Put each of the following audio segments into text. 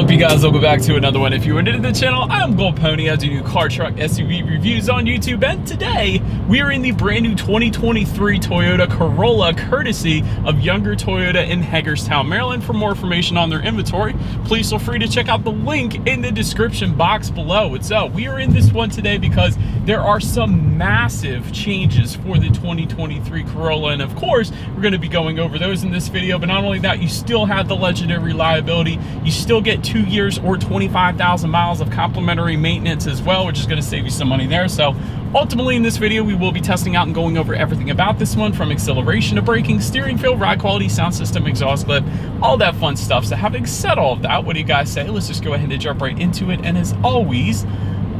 up, you guys? Welcome back to another one. If you are new to the channel, I'm Gold Pony. I do new car, truck, SUV reviews on YouTube, and today we are in the brand new 2023 Toyota Corolla, courtesy of Younger Toyota in Hagerstown, Maryland. For more information on their inventory, please feel free to check out the link in the description box below. So we are in this one today because there are some massive changes for the 2023 Corolla, and of course we're going to be going over those in this video. But not only that, you still have the legendary reliability. You still get 2 years or 25,000 miles of complimentary maintenance as well, which is going to save you some money there. So ultimately in this video, we will be testing out and going over everything about this one, from acceleration to braking, steering feel, ride quality, sound system, exhaust clip, all that fun stuff. So having said all of that, what do you guys say? Let's just go ahead and jump right into it. And as always,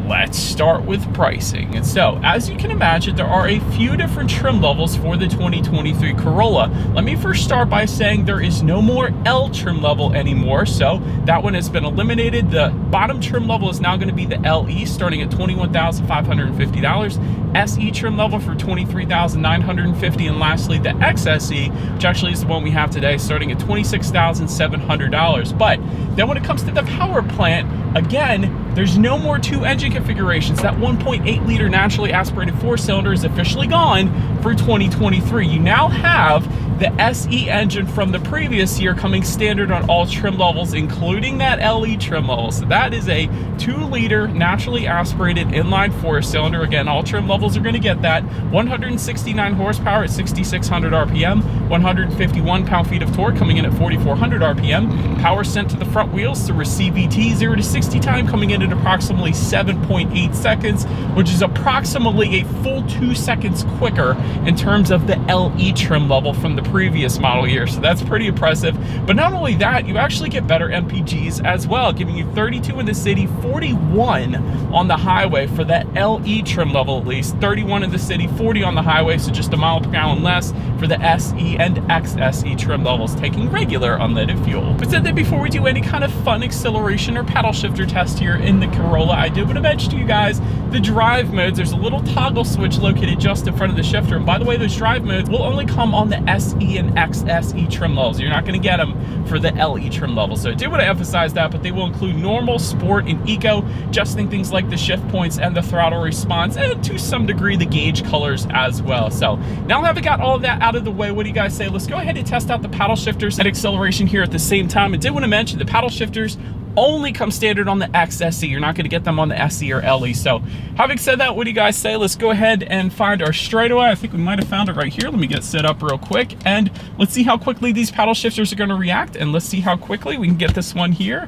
let's start with pricing. And so, as you can imagine, there are a few different trim levels for the 2023 Corolla. Let me first start by saying there is no more L trim level anymore, so that one has been eliminated. The bottom trim level is now going to be the LE, starting at $21,550. SE trim level for $23,950, and lastly the XSE, which actually is the one we have today, starting at $26,700. But then when it comes to the power plant, again, there's no more two engine configurations. That 1.8 liter naturally aspirated four-cylinder is officially gone for 2023. You now have the SE engine from the previous year coming standard on all trim levels, including that LE trim level. So that is a 2-liter naturally aspirated inline four-cylinder. Again, all trim levels are going to get that. 169 horsepower at 6,600 RPM, 151 pound-feet of torque coming in at 4,400 RPM. Power sent to the front wheels through a CVT. 0 to 60 time coming in at approximately 7.8 seconds, which is approximately a full 2 seconds quicker in terms of the LE trim level from the previous model year. So that's pretty impressive. But not only that, you actually get better MPGs as well, giving you 32 in the city, 41 on the highway for that LE trim level at least, 31 in the city, 40 on the highway, so just a mile per gallon less for the SE and XSE trim levels, taking regular unleaded fuel. But said that before we do any kind of fun acceleration or paddle shifter test here in the Corolla, I did want to mention to you guys the drive modes. There's a little toggle switch located just in front of the shifter, and by the way, those drive modes will only come on the SE and XSE trim levels. You're not going to get them for the LE trim level. So I did want to emphasize that, but they will include normal, sport, and eco, adjusting things like the shift points and the throttle response, and to some degree the gauge colors as well. So now that I've got all of that out of the way, what do you guys say? Let's go ahead and test out the paddle shifters and acceleration here at the same time. I did want to mention the paddle shifters only come standard on the XSE. You're not going to get them on the SE or LE. So having said that, what do you guys say? Let's go ahead and find our straightaway. I think we might have found it right here. Let me get set up real quick, and let's see how quickly these paddle shifters are going to react, and let's see how quickly we can get this one here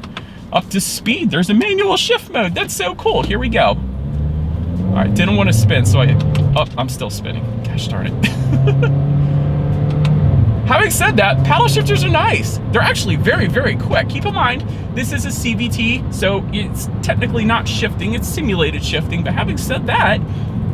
up to speed. There's a manual shift mode. That's so cool. Here we go. All right, didn't want to spin, so I'm still spinning. Gosh darn it. Having said that, paddle shifters are nice. They're actually very, very quick. Keep in mind, this is a CVT, so it's technically not shifting, it's simulated shifting. But having said that,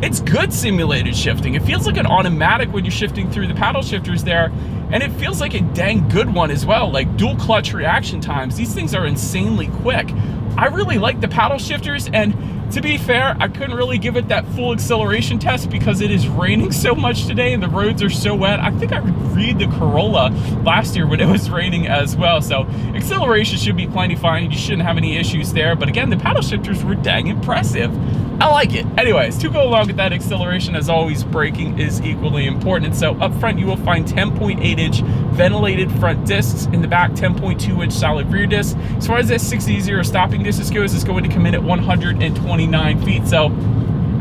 it's good simulated shifting. It feels like an automatic when you're shifting through the paddle shifters there, and it feels like a dang good one as well. Like dual clutch reaction times, these things are insanely quick. I really like the paddle shifters, and to be fair, I couldn't really give it that full acceleration test because it is raining so much today and the roads are so wet. I think I reviewed the Corolla last year when it was raining as well. So acceleration should be plenty fine. You shouldn't have any issues there. But again, the paddle shifters were dang impressive. I like it. Anyways, to go along with that acceleration, as always, braking is equally important. And so up front, you will find 10.8-inch ventilated front discs. In the back, 10.2-inch solid rear discs. As far as that 60-0 stopping distance goes, it's going to come in at 129 feet. So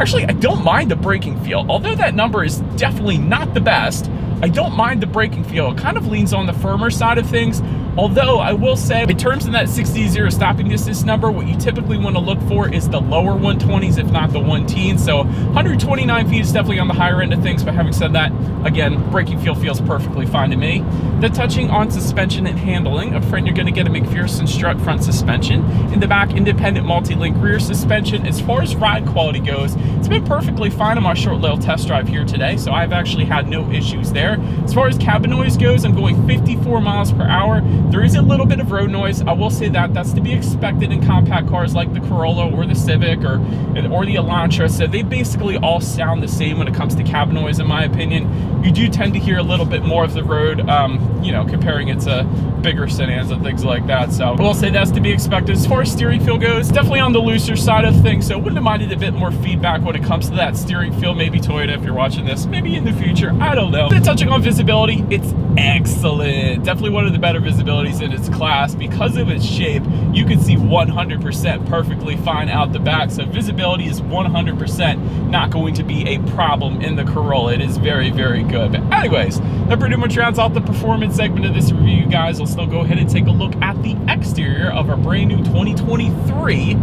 actually, I don't mind the braking feel. Although that number is definitely not the best, I don't mind the braking feel. It kind of leans on the firmer side of things. Although I will say, in terms of that 60-0 stopping distance number, what you typically want to look for is the lower 120s, if not the 1-teens. So 129 feet is definitely on the higher end of things. But having said that, again, braking feel feels perfectly fine to me. The touching on suspension and handling. Up front, you're going to get a McPherson strut front suspension. In the back, independent multi-link rear suspension. As far as ride quality goes, it's been perfectly fine on my short little test drive here today, so I've actually had no issues there. As far as cabin noise goes, I'm going 54 miles per hour. There is a little bit of road noise. I will say that that's to be expected in compact cars like the Corolla or the Civic or the Elantra. So they basically all sound the same when it comes to cabin noise, in my opinion. You do tend to hear a little bit more of the road, you know, comparing it to bigger sedans and things like that. So I will say that's to be expected. As far as steering feel goes, definitely on the looser side of things. So wouldn't have minded a bit more feedback when it comes to that steering feel. Maybe Toyota, if you're watching this, maybe in the future, I don't know. But touching on visibility, it's excellent. Definitely one of the better visibilities in its class. Because of its shape, you can see 100% perfectly fine out the back. So visibility is 100% not going to be a problem in the Corolla. It is very, very good. But anyways, that pretty much rounds out the performance segment of this review, guys. Let's now go ahead and take a look at the exterior of our brand new 2023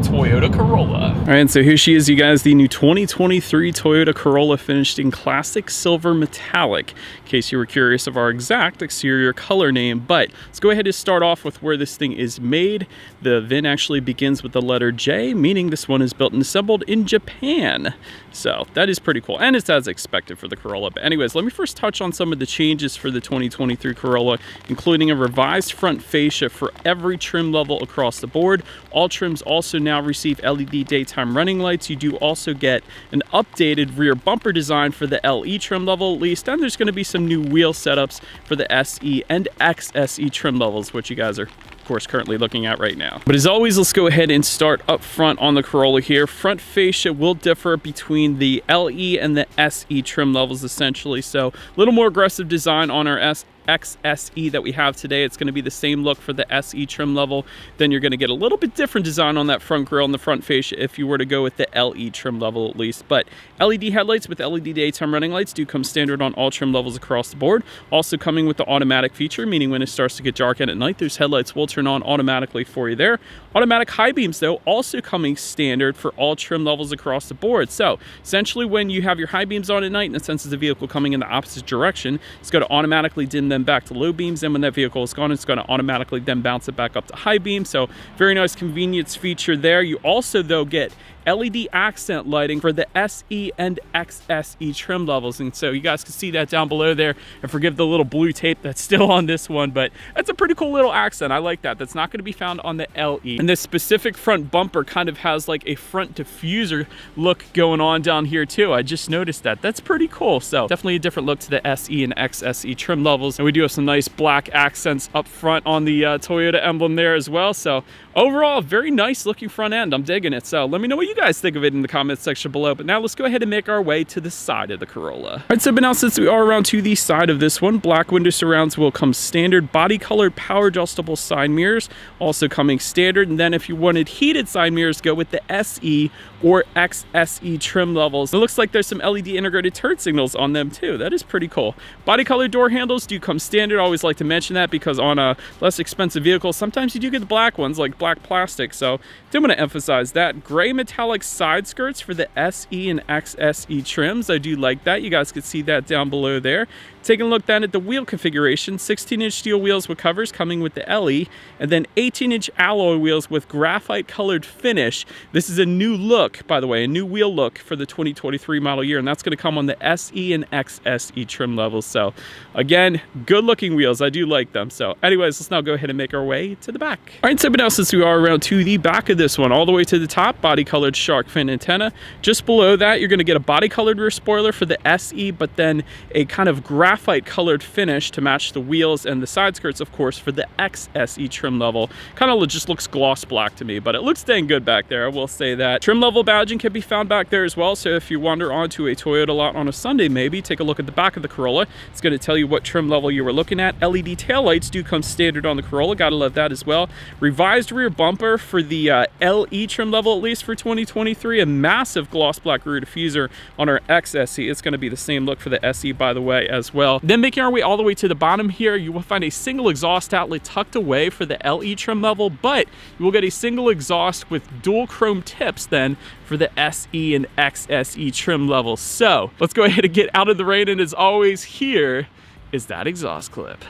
Toyota Corolla. All right, so here she is, you guys, the new 2023 Toyota Corolla, finished in classic silver metallic, in case you were curious of our exact exterior color name. But let's go ahead and start off with where this thing is made. The VIN actually begins with the letter J, meaning this one is built and assembled in Japan. So that is pretty cool, and it's as expected for the Corolla. But anyways, let me first touch on some of the changes for the 2023 Corolla, including a revised front fascia for every trim level across the board. All trims also now receive LED daytime running lights. You do also get an updated rear bumper design for the LE trim level at least, and there's going to be some new wheel setups for the SE and XSE trim levels, which you guys are of course currently looking at right now. But as always, let's go ahead and start up front on the Corolla here. Front fascia will differ between the LE and the SE trim levels essentially, so a little more aggressive design on our XSE that we have today. It's going to be the same look for the SE trim level. Then you're going to get a little bit different design on that front grille and the front fascia if you were to go with the LE trim level at least. But LED headlights with LED daytime running lights do come standard on all trim levels across the board. Also coming with the automatic feature, meaning when it starts to get dark at night, those headlights will turn on automatically for you there. Automatic high beams though also coming standard for all trim levels across the board. So essentially when you have your high beams on at night and it senses the vehicle coming in the opposite direction, it's going to automatically dim them back to low beams, and when that vehicle is gone, it's going to automatically then bounce it back up to high beam. So very nice convenience feature there. You also though get LED accent lighting for the SE and XSE trim levels, and so you guys can see that down below there, and forgive the little blue tape that's still on this one, but that's a pretty cool little accent. I like that. That's not going to be found on the LE. And this specific front bumper kind of has like a front diffuser look going on down here too. I just noticed that. That's pretty cool. So definitely a different look to the SE and XSE trim levels, and we do have some nice black accents up front on the Toyota emblem there as well. So overall, very nice looking front end. I'm digging it. So let me know what you guys think of it in the comments section below. But now let's go ahead and make our way to the side of the Corolla. All right, so but now since we are around to the side of this one, black window surrounds will come standard. Body colored power adjustable side mirrors also coming standard. And then if you wanted heated side mirrors, go with the SE or XSE trim levels. It looks like there's some LED integrated turn signals on them too. That is pretty cool. Body colored door handles do come standard. I always like to mention that because on a less expensive vehicle, sometimes you do get the black ones, like black plastic. So I'm going to emphasize that. Gray metallic side skirts for the SE and XSE trims. I do like that. You guys can see that down below there. Taking a look then at the wheel configuration, 16-inch steel wheels with covers coming with the LE, and then 18-inch alloy wheels with graphite colored finish. This is a new look, by the way, a new wheel look for the 2023 model year, and that's going to come on the SE and XSE trim levels. So again, good looking wheels. I do like them. So anyways, let's now go ahead and make our way to the back. All right, so but now since we are around to the back of this one, all the way to the top, body colored shark fin antenna. Just below that, you're going to get a body colored rear spoiler for the SE, but then a kind of graphite colored finish to match the wheels and the side skirts, of course, for the XSE trim level. Kind of just looks gloss black to me, but it looks dang good back there, I will say that. Trim level badging can be found back there as well, so if you wander onto a Toyota lot on a Sunday maybe, take a look at the back of the Corolla. It's going to tell you what trim level you were looking at. LED taillights do come standard on the Corolla, gotta love that as well. Revised rear bumper for the LE trim level, at least for 2023. A massive gloss black rear diffuser on our XSE. It's going to be the same look for the SE, by the way, as well. Then making our way all the way to the bottom here, you will find a single exhaust outlet tucked away for the LE trim level, but you will get a single exhaust with dual chrome tips then for the SE and XSE trim levels. So let's go ahead and get out of the rain, and as always, here is that exhaust clip.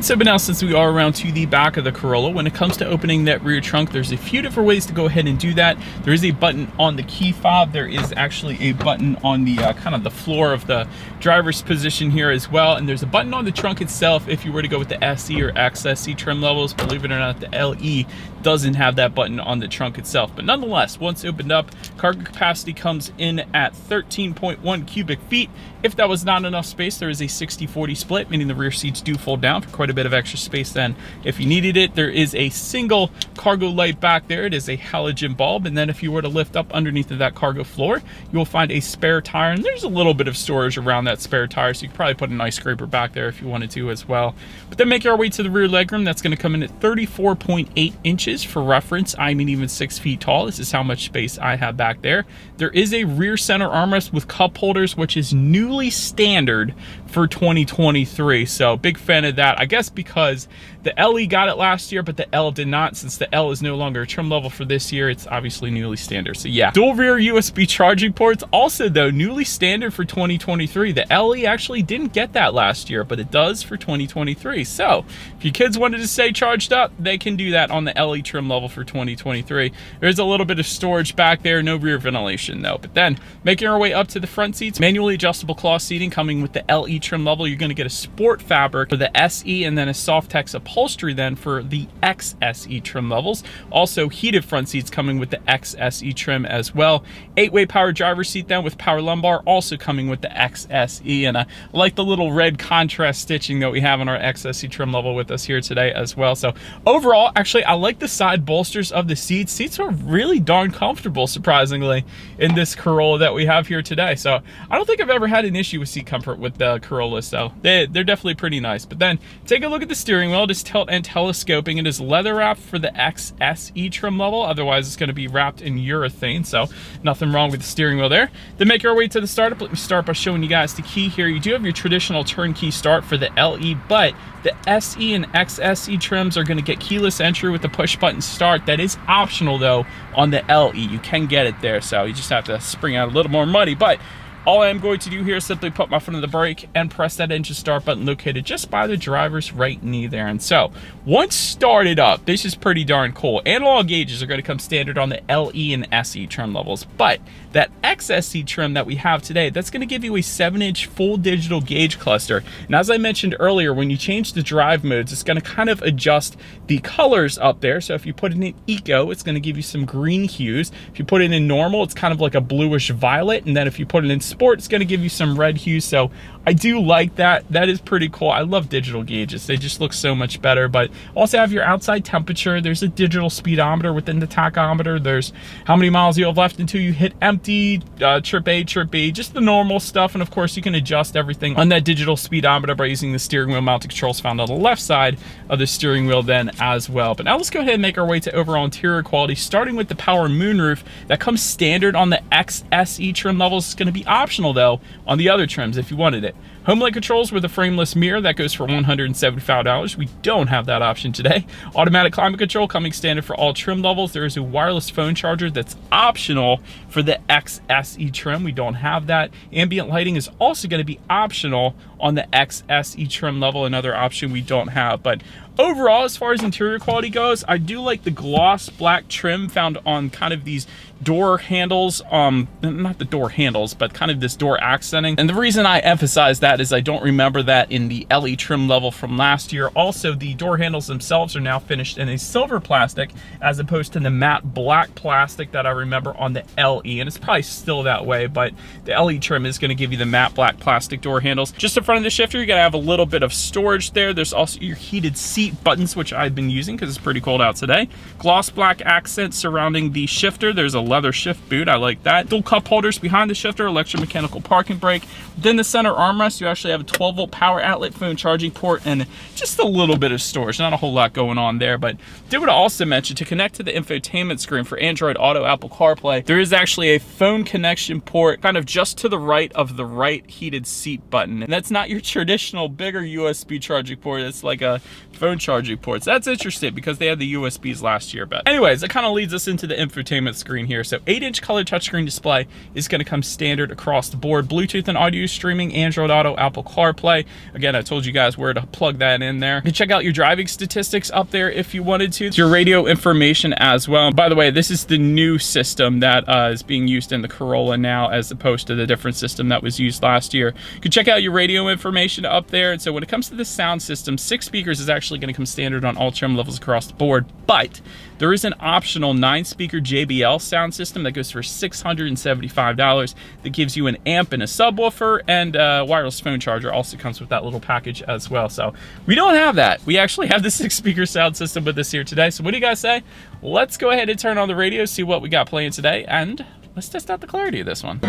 right, so but now since we are around to the back of the Corolla, when it comes to opening that rear trunk, there's a few different ways to go ahead and do that. There is a button on the key fob. There is actually a button on the kind of the floor of the driver's position here as well. And there's a button on the trunk itself if you were to go with the SE or XSE trim levels. Believe it or not, the LE doesn't have that button on the trunk itself. But nonetheless, once opened up, cargo capacity comes in at 13.1 cubic feet. If that was not enough space, there is a 60-40 split, meaning the rear seats do fold down for quite a bit of extra space then if you needed it. There is a single cargo light back there. It is a halogen bulb. And then if you were to lift up underneath of that cargo floor, you will find a spare tire. And there's a little bit of storage around that spare tire, so you could probably put an ice scraper back there if you wanted to as well. But then make our way to the rear legroom. That's going to come in at 34.8 inches. For reference, I'm even 6 feet tall. This is how much space I have back there. There is a rear center armrest with cup holders, which is newly standard for 2023. So big fan of that, I guess, because the LE got it last year, but the L did not. Since the L is no longer a trim level for this year, it's obviously newly standard. So yeah, dual rear USB charging ports. Also though, newly standard for 2023. The LE actually didn't get that last year, but it does for 2023. So if your kids wanted to stay charged up, they can do that on the LE trim level for 2023. There's a little bit of storage back there, no rear ventilation though. But then making our way up to the front seats, manually adjustable cloth seating coming with the LE trim level. You're going to get a sport fabric for the SE and then a Softex upholstery then for the XSE trim levels. Also heated front seats coming with the XSE trim as well. 8-way power driver seat then with power lumbar, also coming with the XSE. And I like the little red contrast stitching that we have on our XSE trim level with us here today as well. So overall, actually, I like the side bolsters of the seats. Seats are really darn comfortable, surprisingly, in this Corolla that we have here today. So I don't think I've ever had an issue with seat comfort with the Corolla. So they're definitely pretty nice. But then take a look at the steering wheel. It is tilt and telescoping. It is leather wrapped for the XSE trim level. Otherwise, it's going to be wrapped in urethane. So nothing wrong with the steering wheel there. Then make our way to the startup. Let me start by showing you guys the key here. You do have your traditional turnkey start for the LE, but the SE and XSE trims are going to get keyless entry with the push button start. That is optional though on the LE. You can get it there, so you just have to spring out a little more money. But all I am going to do here is simply put my foot on the brake and press that engine start button located just by the driver's right knee there. And so once started up, this is pretty darn cool. Analog gauges are going to come standard on the LE and SE trim levels, but that XSE trim that we have today, that's going to give you a 7-inch full digital gauge cluster. And as I mentioned earlier, when you change the drive modes, it's going to kind of adjust the colors up there. So if you put it in Eco, it's going to give you some green hues. If you put it in normal, it's kind of like a bluish violet. And then if you put it in Sport, it's going to give you some red hues. So I do like that. That is pretty cool. I love digital gauges. They just look so much better. But also have your outside temperature. There's a digital speedometer within the tachometer. There's how many miles you have left until you hit empty, trip A, trip B, just the normal stuff. And of course, you can adjust everything on that digital speedometer by using the steering wheel mounted controls found on the left side of the steering wheel then as well. But now let's go ahead and make our way to overall interior quality, starting with the power moonroof that comes standard on the XSE trim levels. It's going to be optional though on the other trims if you wanted it. HomeLink controls with a frameless mirror, that goes for $175. We don't have that option today. Automatic climate control coming standard for all trim levels. There is a wireless phone charger that's optional for the XSE trim. We don't have that. Ambient lighting is also going to be optional on the XSE trim level, another option we don't have. But overall, as far as interior quality goes, I do like the gloss black trim found on kind of these door handles, not the door handles, but kind of this door accenting. And the reason I emphasize that is I don't remember that in the LE trim level from last year. Also, the door handles themselves are now finished in a silver plastic as opposed to the matte black plastic that I remember on the LE. And it's probably still that way, but the LE trim is going to give you the matte black plastic door handles. Just in front of the shifter, you're going to have a little bit of storage there. There's also your heated seat buttons, which I've been using because it's pretty cold out today. Gloss black accents surrounding the shifter. There's a leather shift boot. I like that. Dual cup holders behind the shifter, electromechanical parking brake. Within the center armrest, you actually have a 12-volt power outlet, phone charging port, and just a little bit of storage. Not a whole lot going on there, but did want to also mention to connect to the infotainment screen for Android Auto, Apple CarPlay, there is actually a phone connection port kind of just to the right of the right heated seat button. And that's not your traditional bigger USB charging port. It's like a phone phone charging ports. That's interesting because they had the USBs last year. But anyways, it kind of leads us into the infotainment screen here. So 8-inch color touchscreen display is going to come standard across the board. Bluetooth and audio streaming, Android Auto, Apple CarPlay. Again, I told you guys where to plug that in there. You can check out your driving statistics up there if you wanted to. It's your radio information as well. By the way, this is the new system that is being used in the Corolla now, as opposed to the different system that was used last year. You can check out your radio information up there. And so when it comes to the sound system, 6 speakers is actually going to come standard on all trim levels across the board, but there is an optional 9-speaker JBL sound system that goes for $675 that gives you an amp and a subwoofer, and a wireless phone charger also comes with that little package as well. So we don't have that. We actually have the 6-speaker sound system with us here today. So what do you guys say? Let's go ahead and turn on the radio, see what we got playing today, and let's test out the clarity of this one.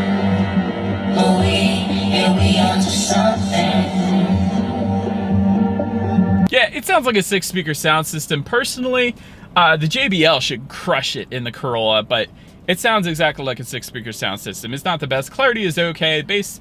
Yeah, it sounds like a 6-speaker sound system. Personally, the JBL should crush it in the Corolla, but it sounds exactly like a 6-speaker sound system. It's not the best. Clarity is okay. Bass,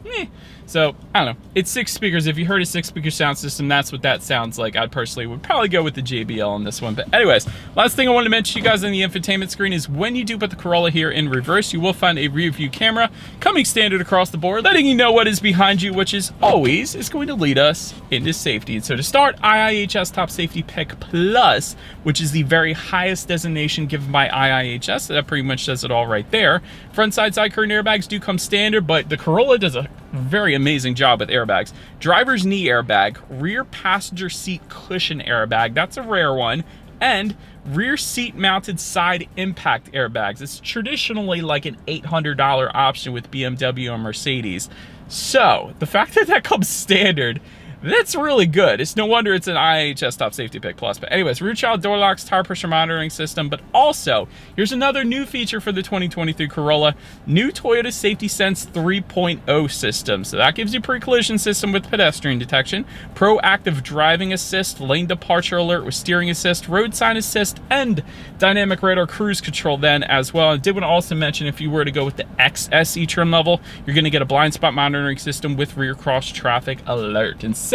So, I don't know. It's 6 speakers. If you heard a 6-speaker sound system, that's what that sounds like. I personally would probably go with the JBL on this one. But anyways, last thing I wanted to mention to you guys on the infotainment screen is when you do put the Corolla here in reverse, you will find a rear view camera coming standard across the board, letting you know what is behind you, which is always is going to lead us into safety. And so to start, IIHS Top Safety Pick Plus, which is the very highest designation given by IIHS. So that pretty much says it all right there. Front side curtain airbags do come standard, but the Corolla does a very amazing job with airbags. Driver's knee airbag, rear passenger seat cushion airbag, that's a rare one, and rear seat mounted side impact airbags. It's traditionally like an $800 option with BMW and Mercedes. So the fact that that comes standard, that's really good. It's no wonder it's an IIHS Top Safety Pick Plus. But anyways, rear child door locks, tire pressure monitoring system, but also here's another new feature for the 2023 Corolla, new Toyota Safety Sense 3.0 system. So that gives you pre-collision system with pedestrian detection, proactive driving assist, lane departure alert with steering assist, road sign assist, and dynamic radar cruise control then as well. I did want to also mention, if you were to go with the XSE trim level, you're going to get a blind spot monitoring system with rear cross traffic alert. And so,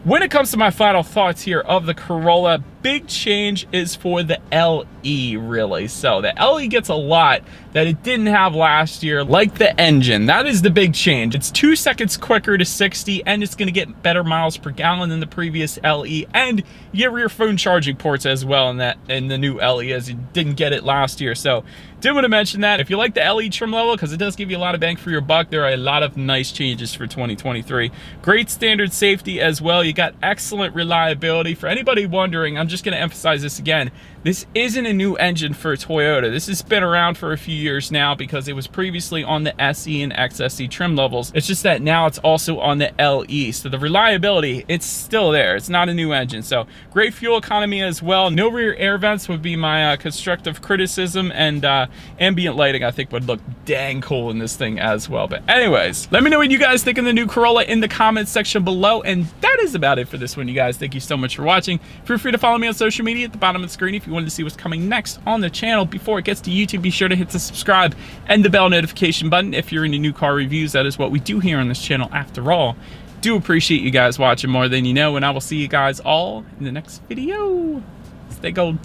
when it comes to my final thoughts here of the Corolla, big change is for the LE, really. So the LE gets a lot that it didn't have last year, like the engine. That is the big change. It's 2 seconds quicker to 60, and it's going to get better miles per gallon than the previous LE, and you get rear phone charging ports as well in the new LE, as you didn't get it last year. So did want to mention that. If you like the LE trim level, because it does give you a lot of bang for your buck, there are a lot of nice changes for 2023. Great standard safety as well. You got excellent reliability. For anybody wondering, I'm just going to emphasize this again. This isn't a new engine for Toyota. This has been around for a few years now because it was previously on the SE and XSE trim levels. It's just that now it's also on the LE. So the reliability, it's still there. It's not a new engine. So great fuel economy as well. No rear air vents would be my constructive criticism, and ambient lighting I think would look dang cool in this thing as well. But anyways, let me know what you guys think of the new Corolla in the comments section below. And that is about it for this one, you guys. Thank you so much for watching. Feel free to follow me on social media at the bottom of the screen if you wanted to see what's coming next on the channel. Before it gets to YouTube, be sure to hit the subscribe and the bell notification button if you're into new car reviews. That is what we do here on this channel after all. Do appreciate you guys watching more than you know, and I will see you guys all in the next video. Stay gold.